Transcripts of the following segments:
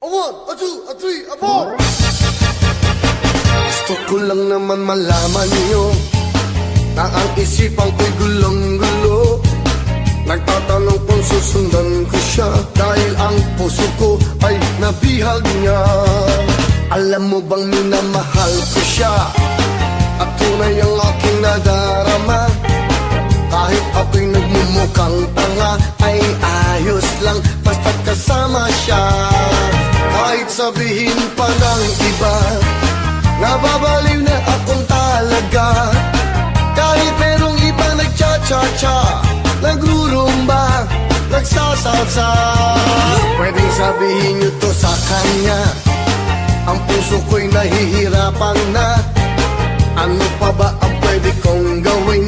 A one, a two, a three, a four. Gusto ko lang naman malaman niyo na ang isipan ko'y gulong-gulo. Nagtatanong kung susundan ko siya dahil ang puso ko ay nabihag niya. Alam mo bang minamahal ko siya at tunay ang aking nadarama. Kahit ako'y nagmumukhang tanga ay ayos lang basta't kasama siya. Kahit sabihin pa ng iba nababaliw na akong talaga. Kahit merong iba nagcha-cha-cha, nagrurumba, nagsasalsa, pwedeng sabihin nyo to sa kanya. Ang puso ko'y nahihirapan na. Ano pa ba ang pwede kong gawin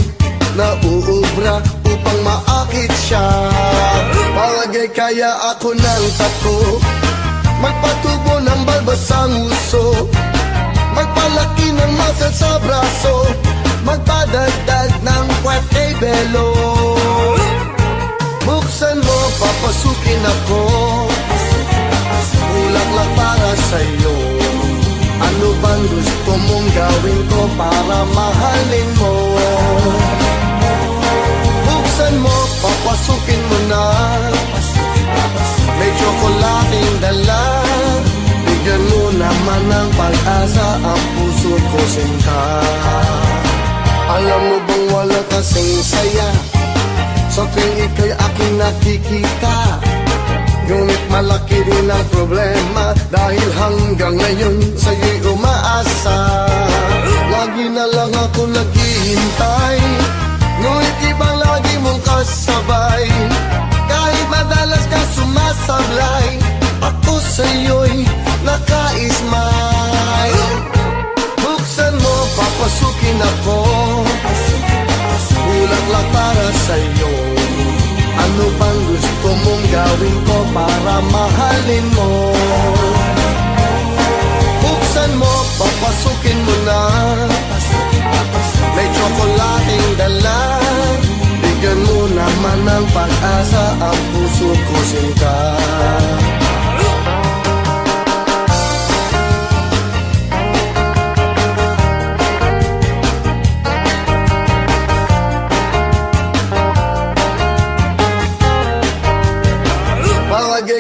na uubra upang maakit siya? Palagay kaya ako ng tako, magpatubo ng balbasang uso, magpalaki ng muscle sa braso, magpadagdag ng puwete belo. Buksan mo, papasukin ako, bulaklak para sa'yo. Ano bang gusto mong gawin ko para mahalin mo? Buksan mo, papasukin mo na, may tsokolating dala. Bigyan mo naman ng pag-asa ang puso ko, sinta. Alam mo bang wala kasing saya sa tuwing ika'y aking nakikita? Ngunit malaki din ang problema dahil hanggang ngayon sa'yo'y umaasa. Lagi na lang ako naghihintay, ngunit ibang lagi mong kasabay. Kahit madalas ka sumasablay, ako sa'yo'y naka-smile. Buksan mo, papasukin ako, bulaklak para sa'yo. Ano bang gusto mong gawin ko para mahalin mo? Buksan mo, papasukin mo na, may tsokolating dala. Bigyan mo naman ng pag-asa ang puso ko, sinta.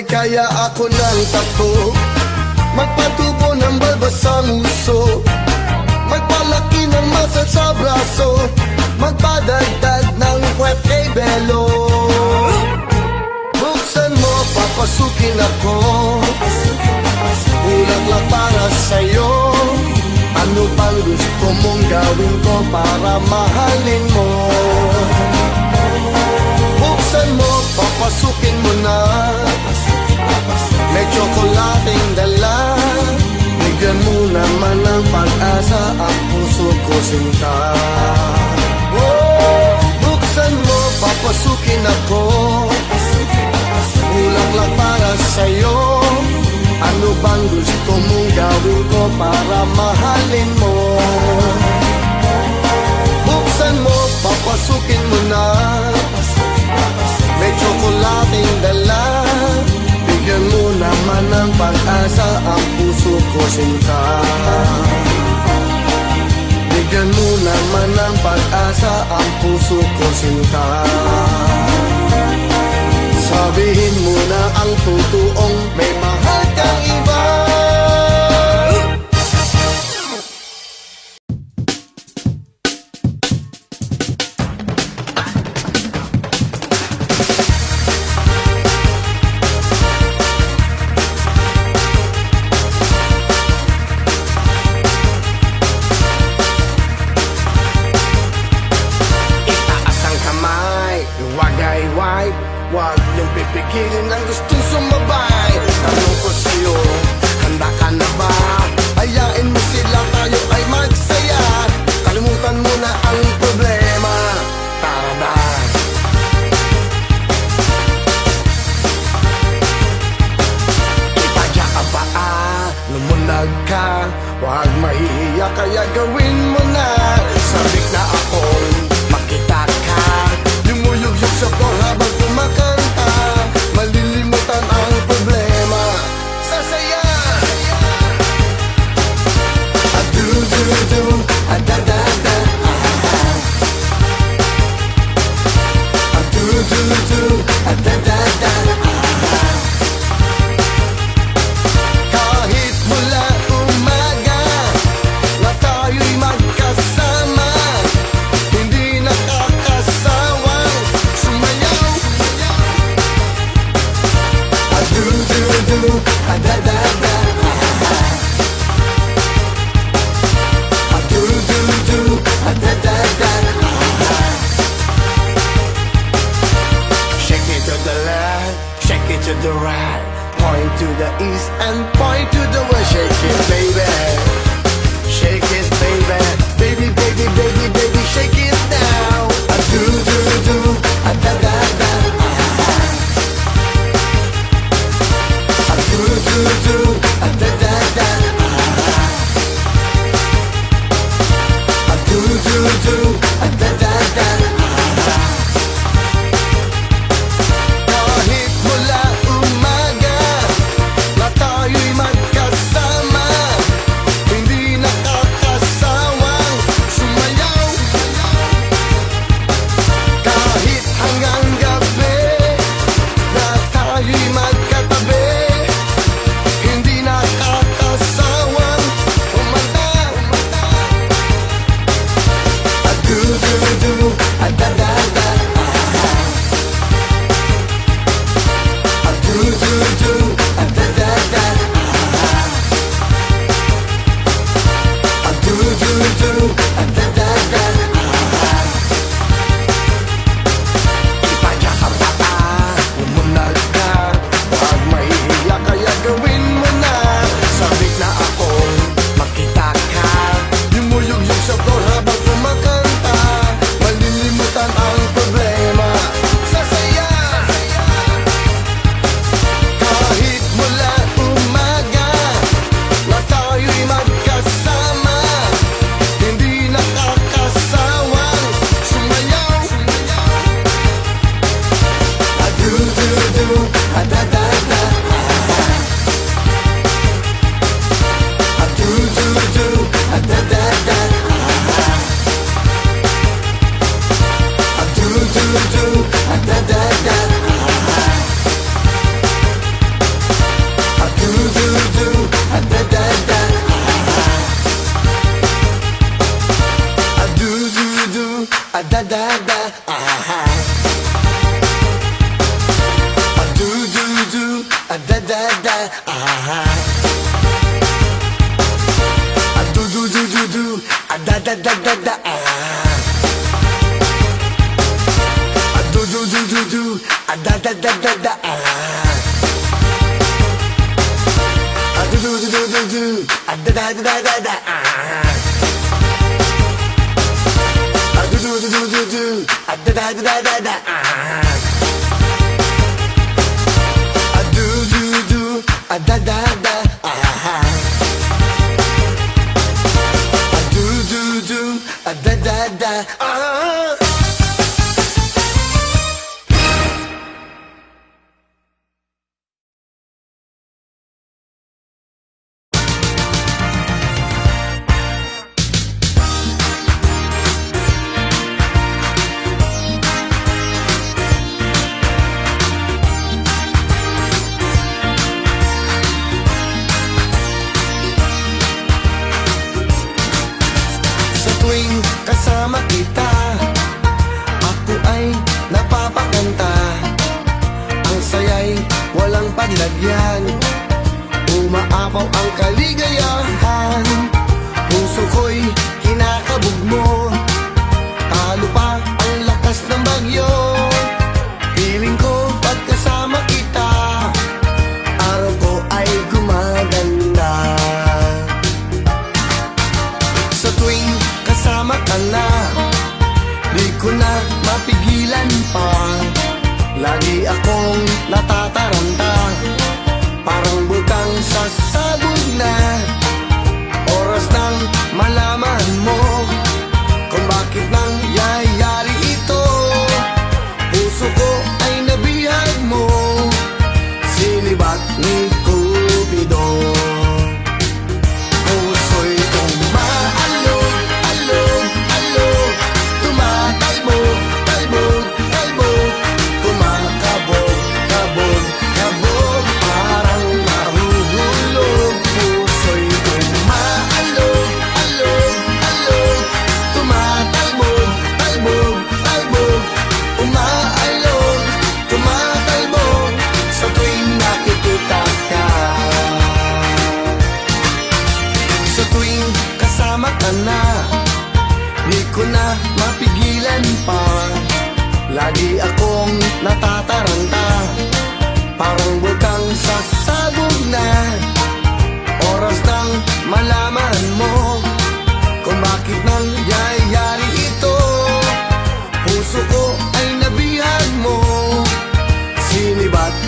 Kaya ako ng tako, magpatubo ng balbasang uso, magpalaki ng muscle sa braso, magpadagdag ng puwete belo. Buksan mo, papasukin ako, bulaklak para sa'yo. Ano bang gusto mong gawin ko para mahalin mo? Buksan mo, papasukin mo na, may tsokolating dala. Bigyan mo naman ng pag-asa ang puso ko, sinta. Buksan mo, papasukin ako, bulaklak para sa'yo. Ano bang gusto mong gawin ko para mahalin mo? Buksan mo, papasukin mo na, may tsokolating dala. Bigyan mo naman ng pag-asa ang puso ko, sinta. Bigyan mo naman ng pag-asa ang puso ko, sinta. Sabihin mo na ang totoong may mahal kang iba. Huwag niyong pipigilin ang gustong sumabay. Tanong ko sa'yo, handa ka na ba? Hayain mo sila, tayo ay magsaya. Kalimutan mo na ang problema, tara na. Ipadya ka ba? Lumunag ka, huwag mahihiya kaya gawin mo na. Sabik na akong makita ka, lumuyugyug sa pong habang kumakanta. Malilimutan ang problema, sasaya. da da da. Do do do, da da da. Shake it to the left, shake it to the right, point to the east and point to the west. Shake it, baby. Shake it, baby. Baby, baby, baby, baby, shake it now. Do do do, da da da. Do do do, da da da. Do do do, da da da. Kahit mula umaga na tayo'y magkasama, hindi nakakasawang sumayaw. Kahit hanggang gabi na tayo'y magkatabi, hindi nakakasawang umanta. Do do do, da da da. Do do do, da da da. Do do do, da da da. Ipadya ka pa, umunag ka, huwag mahihiya kaya gawin mo na. Sabik na akong makita ka, yumuyog-yog sa floor habang kumakanta. Malilimutan ang problema sa saya. Kahit mula umaga na tayo'y magkasama, hindi nakakasawang sumayaw. Do do do, da da da. Do do do, da da da. Do do do, da da da. Do do do, da da da. Do do do, da da da. Do do do, da da da. Do do do do do, da da da da da. Do do do do do, da da da da da. Do do do do do, da da da da da. Do do do do do, da da da da da. Do do do, da da da. Do do do, da da da. Sa tuwing kasama kita, ako ay napapakanta. Ang saya'y walang paglagyan, umaapaw ang kaligayahan. Puso ko'y kinakabog mo, talo pa ang lakas ng bagyo. Piling ko pagkasama kita, araw ko ay gumaganda. Sa tuwing kasama ka na, di ko na mapigilan pa. Lagi akong natataranta, parang butang sasabog na. Oras nang malaman mo kung bakit nangyayari ito.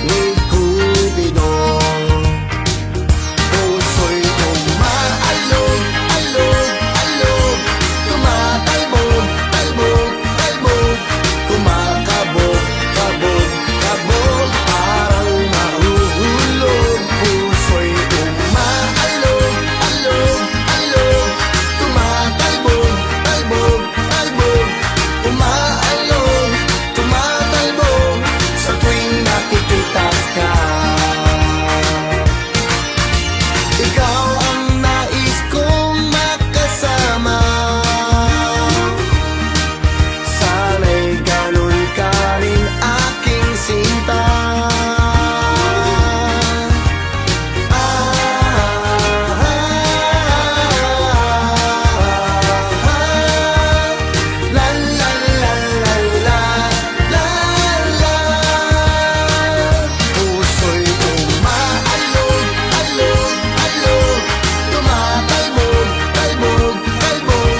ni Cupido. Puso'y umaalog, alog, alog, tumatalbog, talbog, talbog, kumakabog, kabog, kabog, parang mahuhulog. Puso'y umaalog, alog, alog, tumatalbog, talbog, talbog, umaalog, tumatalbog, sa tuwing nakikita ka. Ikaw ang nais kong makasama, sana'y ganun ka rin aking sinta. La la la la la la la. Puso'y umaalog, alog, alog, tumatalbog, talbog, talbog,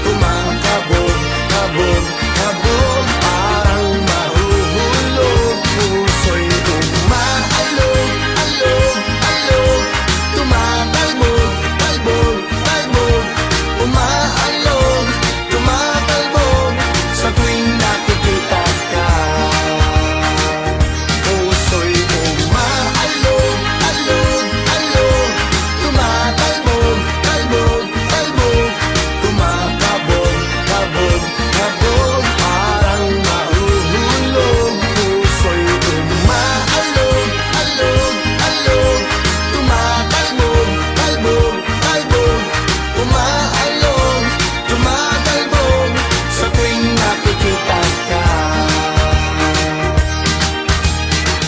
kumakabog, kabog, kabog, parang mahuhulog. Puso'y umaalog, alog, alog, tumatalbog, talbog, talbog, umaalog, tumatalbog, sa tuwing nakikita ka. Puso'y umaalog, alog, alog, tumatalbog, talbog, talbog, kumakabog, kabog, kabog, parang mahuhulog. Puso'y umaalog, alog, alog, tumatalbog, talbog, talbog, umaalog, tumatalbog, sa tuwing nakikita ka.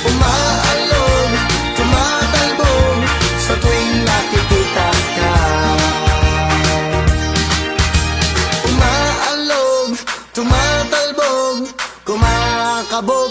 Umaalog, tumatalbog, sa tuwing nakikita ka. Umaalog, tumatalbog, kumakabog,